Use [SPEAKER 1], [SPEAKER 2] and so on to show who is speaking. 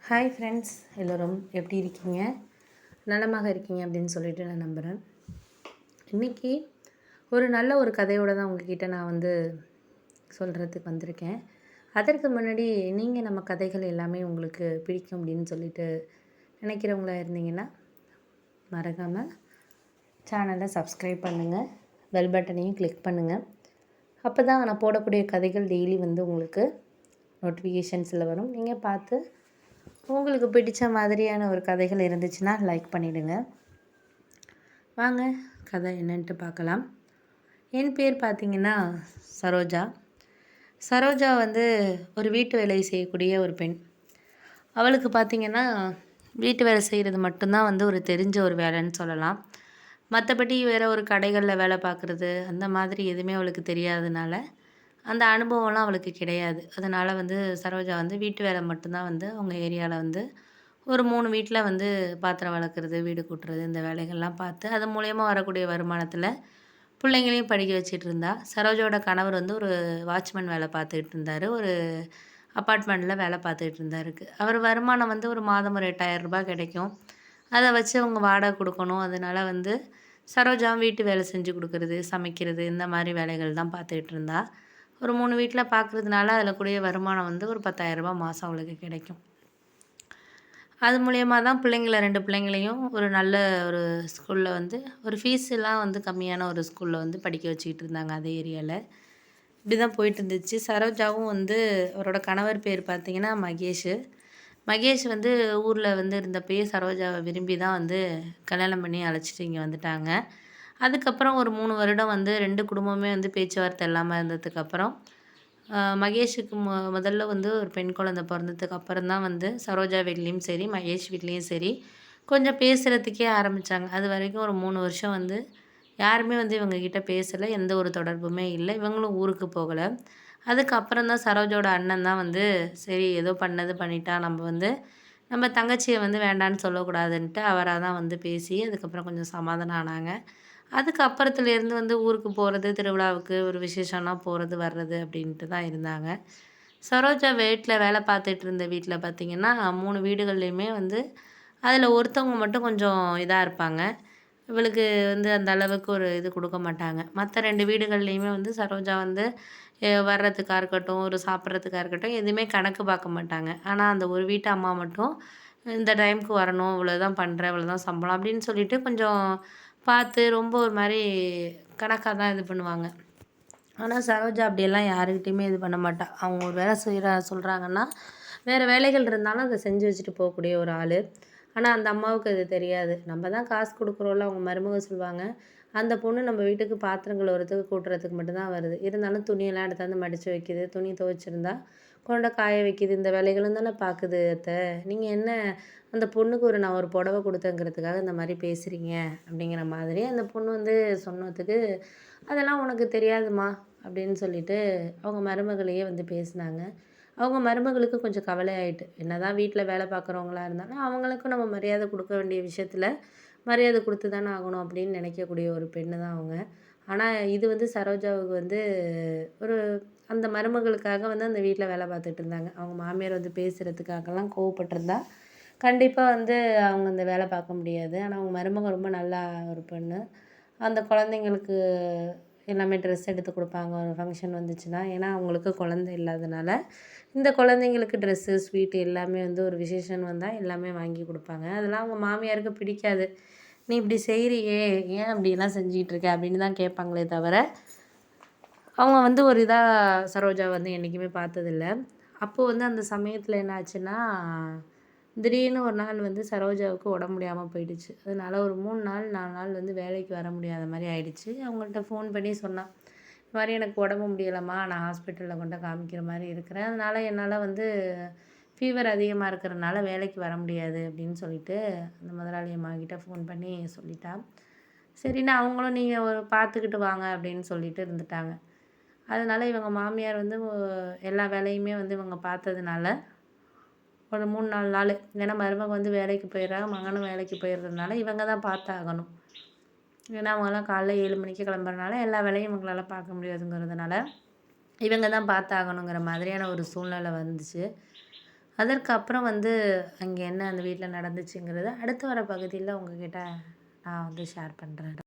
[SPEAKER 1] Hi friends, எல்லோரும் எப்படி இருக்கீங்க? நலமாக இருக்கீங்க அப்படின்னு சொல்லிட்டு நான் நம்புகிறேன். இன்றைக்கி ஒரு நல்ல ஒரு கதையோடு தான் உங்ககிட்ட நான் சொல்கிறதுக்கு வந்திருக்கேன். அதற்கு முன்னாடி நீங்கள் நம்ம கதைகள் எல்லாமே உங்களுக்கு பிடிக்கும் அப்படின்னு சொல்லிட்டு நினைக்கிறவங்களா இருந்தீங்கன்னா மறக்காமல் சேனலை சப்ஸ்கிரைப் பண்ணுங்கள், பெல் பட்டனையும் கிளிக் பண்ணுங்கள். அப்போ தான் நான் போடக்கூடிய கதைகள் டெய்லி உங்களுக்கு நோட்டிஃபிகேஷன்ஸில் வரும். நீங்கள் பார்த்து உங்களுக்கு பிடிச்ச மாதிரியான ஒரு கதைகள் இருந்துச்சுன்னா லைக் பண்ணிவிடுங்க. வாங்க கதை என்னன்ட்டு பார்க்கலாம். என் பேர் பார்த்திங்கன்னா சரோஜா. சரோஜா ஒரு வீட்டு வேலை செய்யக்கூடிய ஒரு பெண். அவளுக்கு பார்த்திங்கன்னா வீட்டு வேலை செய்கிறது மட்டும்தான் ஒரு தெரிஞ்ச ஒரு வேலைன்னு சொல்லலாம். மற்றபடி வேறு ஒரு கடைகளில் வேலை பார்க்குறது அந்த மாதிரி எதுவுமே அவளுக்கு தெரியாததுனால அந்த அனுபவம்லாம் அவளுக்கு கிடையாது. அதனால் சரோஜா வீட்டு வேலை மட்டும்தான் அவங்க ஏரியாவில் ஒரு 3 வீட்டில் பாத்திரம் விளக்குறது, வீடு கூட்டுறது இந்த வேலைகள்லாம் பார்த்து அது மூலயமா வரக்கூடிய வருமானத்தில் பிள்ளைங்களையும் படிக்க வச்சுட்டு இருந்தா. சரோஜாவோட கணவர் ஒரு வாட்ச்மேன் வேலை பார்த்துக்கிட்டு இருந்தார். ஒரு அப்பார்ட்மெண்ட்டில் வேலை பார்த்துக்கிட்டு இருந்தாருக்கு. அவர் வருமானம் ஒரு மாதம் ஒரு 8000 ரூபாய் கிடைக்கும். அதை வச்சு அவங்க வாடகை கொடுக்கணும். அதனால் சரோஜாவும் வீட்டு வேலை செஞ்சு கொடுக்குறது, சமைக்கிறது இந்த மாதிரி வேலைகள் தான் பார்த்துக்கிட்டு இருந்தா. ஒரு 3 வீட்டில் பார்க்குறதுனால அதில் கூடிய வருமானம் ஒரு 10,000 ரூபாய் மாதம் அவளுக்கு கிடைக்கும். அது மூலியமாக தான் பிள்ளைங்கள 2 பிள்ளைங்களையும் ஒரு நல்ல ஒரு ஸ்கூலில் ஒரு ஃபீஸெல்லாம் கம்மியான ஒரு ஸ்கூலில் படிக்க வச்சுக்கிட்டு இருந்தாங்க அதே ஏரியாவில். இப்படி தான் போயிட்டு இருந்துச்சு. சரோஜாவும் அவரோட கணவர் பேர் பார்த்திங்கன்னா மகேஷ். மகேஷ் ஊரில் இருந்தப்பயே சரோஜாவை விரும்பி தான் கல்யாணம் பண்ணி அழைச்சிட்டு இங்கே வந்துட்டாங்க. அதுக்கப்புறம் ஒரு 3 வருடம் 2 குடும்பமே பேச்சுவார்த்தை இல்லாமல் இருந்ததுக்கப்புறம் மகேஷுக்கு முதல்ல ஒரு பெண் குழந்தை பிறந்ததுக்கு அப்புறம் தான் சரோஜா வீட்லேயும் சரி, மகேஷ் வீட்லேயும் சரி கொஞ்சம் பேசுகிறதுக்கே ஆரம்பித்தாங்க. அது வரைக்கும் ஒரு 3 வருஷம் யாருமே இவங்கக்கிட்ட பேசலை, எந்த ஒரு தொடர்புமே இல்லை. இவங்களும் ஊருக்கு போகலை. அதுக்கப்புறம் தான் சரோஜோட அண்ணன் தான் சரி ஏதோ பண்ணது பண்ணிட்டா, நம்ம தங்கச்சியை வேண்டான்னு சொல்லக்கூடாதுன்ட்டு அவராக தான் பேசி அதுக்கப்புறம் கொஞ்சம் சமாதானம் ஆனாங்க. அதுக்கப்புறத்துலேருந்து ஊருக்கு போகிறது, திருவிழாவுக்கு ஒரு விசேஷம்னா போகிறது வர்றது அப்படின்ட்டு தான் இருந்தாங்க. சரோஜா வீட்டில் வேலை பார்த்துட்டு இருந்த வீட்டில் பார்த்திங்கன்னா 3 வீடுகள்லையுமே அதில் ஒருத்தவங்க மட்டும் கொஞ்சம் இதாக இருப்பாங்க. இவளுக்கு அந்த அளவுக்கு ஒரு இது கொடுக்க மாட்டாங்க. மற்ற 2 வீடுகள்லையுமே சரோஜா வர்றதுக்காக இருக்கட்டும், ஒரு சாப்பிட்றதுக்காக இருக்கட்டும் எதுவுமே கணக்கு பார்க்க மாட்டாங்க. ஆனால் அந்த ஒரு வீட்டு அம்மா மட்டும் இந்த டைமுக்கு வரணும், இவ்வளோதான் பண்ணுறேன், இவ்வளோதான் சம்பளம் அப்படின்னு சொல்லிட்டு கொஞ்சம் பார்த்து ரொம்ப ஒரு மாதிரி கணக்காக தான் இது பண்ணுவாங்க. ஆனால் சரோஜா அப்படியெல்லாம் யாருக்கிட்டையுமே இது பண்ண மாட்டாள். அவங்க ஒரு வேலை சொல்கிறாங்கன்னா வேறு வேலைகள் இருந்தாலும் அதை செஞ்சு வச்சுட்டு போகக்கூடிய ஒரு ஆள். ஆனால் அந்த அம்மாவுக்கு அது தெரியாது. நம்ம தான் காசு கொடுக்குறோம்ல, அவங்க மருமக சொல்லுவாங்க, அந்த பொண்ணு நம்ம வீட்டுக்கு பாத்திரம் கழுவுறதுக்கு கூட்டுறதுக்கு மட்டும்தான் வருது. இருந்தாலும் துணியெல்லாம் எடுத்தாந்து மடித்து வைக்கிது, துணி துவைச்சிருந்தா கொண்ட காய வைக்கிது, இந்த வேலைகளும் தானே பார்க்குது அத்தை. நீங்கள் என்ன அந்த பொண்ணுக்கு நான் ஒரு புடவை கொடுத்தேங்கிறதுக்காக இந்த மாதிரி பேசுகிறீங்க அப்படிங்கிற மாதிரி அந்த பொண்ணு சொன்னதுக்கு, அதெல்லாம் உனக்கு தெரியாதுமா அப்படின்னு சொல்லிட்டு அவங்க மருமகளையே பேசினாங்க. அவங்க மருமகளுக்கு கொஞ்சம் கவலை ஆகிட்டு. என்ன தான் வீட்டில் வேலை பார்க்குறவங்களா இருந்தாலும் அவங்களுக்கும் நம்ம மரியாதை கொடுக்க வேண்டிய விஷயத்தில் மரியாதை கொடுத்து தானே ஆகணும் அப்படின்னு நினைக்கக்கூடிய ஒரு பெண்ணு தான் அவங்க. ஆனால் இது சரோஜாவுக்கு ஒரு அந்த மருமகளுக்காக அந்த வீட்டில் வேலை பார்த்துட்டு இருந்தாங்க. அவங்க மாமியார் பேசுகிறதுக்காகலாம் கோவப்பட்டிருந்தா கண்டிப்பாக அவங்க அந்த வேலை பார்க்க முடியாது. ஆனால் அவங்க மருமக ரொம்ப நல்லா ஒரு பொண்ணு. அந்த குழந்தைங்களுக்கு எல்லாமே ட்ரெஸ் எடுத்து கொடுப்பாங்க ஒரு ஃபங்க்ஷன் வந்துச்சுன்னா. ஏன்னா அவங்களுக்கு குழந்தை இல்லாதனால இந்த குழந்தைங்களுக்கு ட்ரெஸ்ஸு, ஸ்வீட்டு எல்லாமே ஒரு விசேஷம் வந்தால் எல்லாமே வாங்கி கொடுப்பாங்க. அதெல்லாம் அவங்க மாமியாருக்கு பிடிக்காது. நீ இப்படி செய்கிறியே, ஏன் அப்படிலாம் செஞ்சிகிட்ருக்க அப்படின்னு தான் கேட்பாங்களே தவிர அவங்க ஒரு இதாக சரோஜா என்றைக்குமே பார்த்ததில்ல. அப்போது அந்த சமயத்தில் என்ன ஆச்சுன்னா, திடீர்னு ஒரு நாள் சரோஜாவுக்கு உடம்பு முடியாமல் போயிடுச்சு. அதனால் ஒரு 3 நாள் 4 நாள் வேலைக்கு வர முடியாத மாதிரி ஆயிடுச்சு. அவங்கள்ட்ட ஃபோன் பண்ணி சொன்னான், இந்த மாதிரி எனக்கு உடம்பு முடியலைம்மா, நான் ஹாஸ்பிட்டலில் கொண்டு காமிக்கிற மாதிரி இருக்கிறேன், அதனால் என்னால் ஃபீவர் அதிகமாக இருக்கிறனால வேலைக்கு வர முடியாது அப்படின்னு சொல்லிட்டு அந்த முதலாளி அம்மாக்கிட்ட ஃபோன் பண்ணி சொல்லிட்டா. சரின்னு அவங்களும் நீங்கள் ஒரு பார்த்துக்கிட்டு வாங்க அப்படின்னு சொல்லிட்டு இருந்துட்டாங்க. அதனால் இவங்க மாமியார் எல்லா வேலையுமே இவங்க பார்த்ததுனால ஒரு 3 4 நாள், ஏன்னா மருமக வேலைக்கு போயிடுறாங்க, மகனும் வேலைக்கு போயிடுறதுனால இவங்க தான் பார்த்தாகணும். ஏன்னா அவங்களாம் காலைல 7 மணிக்கு கிளம்புறதுனால எல்லா வேலையும் இவங்களால பார்க்க முடியாதுங்கிறதுனால இவங்க தான் பார்த்தாகணுங்கிற மாதிரியான ஒரு சூழ்நிலை வந்துச்சு. அதற்கு அப்புறம் வந்து அங்கே என்ன அந்த வீட்டில் நடந்துச்சுங்கிறத அடுத்து வர பகுதியில் உங்ககிட்ட நான் வந்து ஷேர் பண்ணுறேன்.